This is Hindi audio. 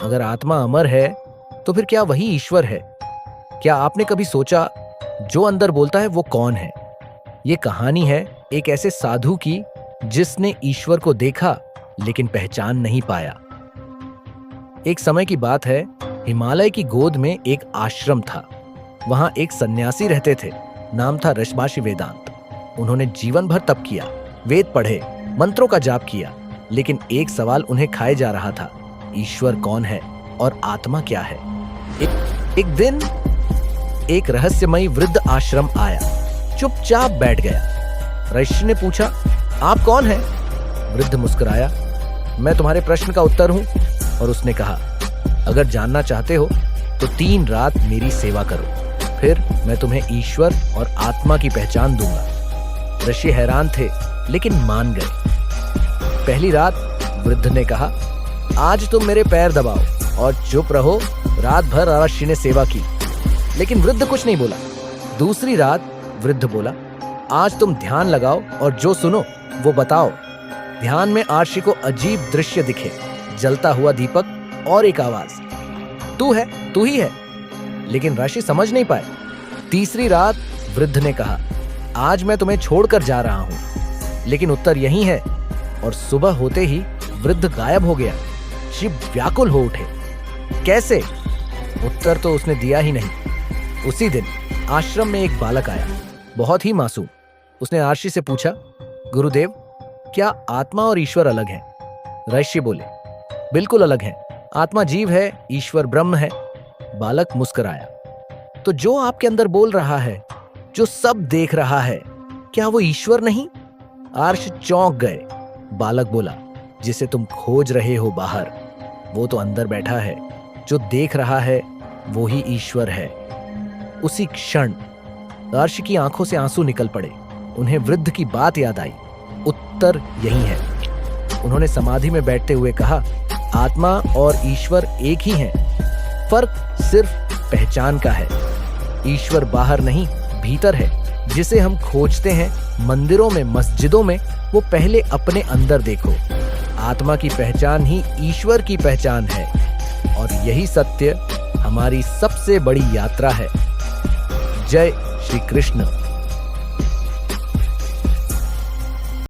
अगर आत्मा अमर है तो फिर क्या वही ईश्वर है? क्या आपने कभी सोचा जो अंदर बोलता है वो कौन है? ये कहानी है एक ऐसे साधु की जिसने ईश्वर को देखा लेकिन पहचान नहीं पाया। एक समय की बात है, हिमालय की गोद में एक आश्रम था। वहां एक सन्यासी रहते थे, नाम था ऋषभाषी वेदांत। उन्होंने जीवन भर तप किया, वेद पढ़े, मंत्रों का जाप किया, लेकिन एक सवाल उन्हें खाए जा रहा था, ईश्वर कौन है और आत्मा क्या है। एक दिन एक रहस्यमयी वृद्ध आश्रम आया, चुपचाप बैठ गया। ऋषि ने पूछा, आप कौन हैं? वृद्ध मुस्कुराया, मैं तुम्हारे प्रश्न का उत्तर हूं। और उसने कहा, अगर जानना चाहते हो तो 3 रात मेरी सेवा करो, फिर मैं तुम्हें ईश्वर और आत्मा की पहचान दूंगा। ऋषि हैरान थे लेकिन मान गए। पहली रात वृद्ध ने कहा, आज तुम मेरे पैर दबाओ और चुप रहो। रात भर ऋषि ने सेवा की, लेकिन वृद्ध कुछ नहीं बोला। दूसरी रात वृद्ध बोला, आज तुम ध्यान लगाओ और जो सुनो वो बताओ। ध्यान में आर्षि को अजीब दृश्य दिखे, जलता हुआ दीपक और एक आवाज, तू है, तू ही है। लेकिन ऋषि समझ नहीं पाए। तीसरी रात वृद्ध ने कहा, आज मैं तुम्हें छोड़कर जा रहा हूं, लेकिन उत्तर यही है। और सुबह होते ही वृद्ध गायब हो गया। शिव व्याकुल हो उठे, कैसे? उत्तर तो उसने दिया ही नहीं। उसी दिन आश्रम में एक बालक आया, बहुत ही मासूम। उसने आर्षि से पूछा, गुरुदेव, क्या आत्मा और ईश्वर अलग हैं? ऋषि बोले, बिल्कुल अलग हैं। आत्मा जीव है, ईश्वर ब्रह्म है। बालक मुस्कुराया, तो जो आपके अंदर बोल रहा है, जो सब देख रहा है, क्या वो ईश्वर नहीं? आर्ष चौंक गए। बालक बोला, जिसे तुम खोज रहे हो बाहर, वो तो अंदर बैठा है। जो देख रहा है वो ही ईश्वर है। उसी क्षण आर्ष की आंखों से आंसू निकल पड़े। उन्हें वृद्ध की बात याद आई, उत्तर यही है। उन्होंने समाधि में बैठते हुए कहा, आत्मा और ईश्वर एक ही हैं, फर्क सिर्फ पहचान का है। ईश्वर बाहर नहीं, भीतर है। जिसे हम खोजते हैं मंदिरों में, मस्जिदों में, वो पहले अपने अंदर देखो। आत्मा की पहचान ही ईश्वर की पहचान है, और यही सत्य हमारी सबसे बड़ी यात्रा है। जय श्री कृष्ण।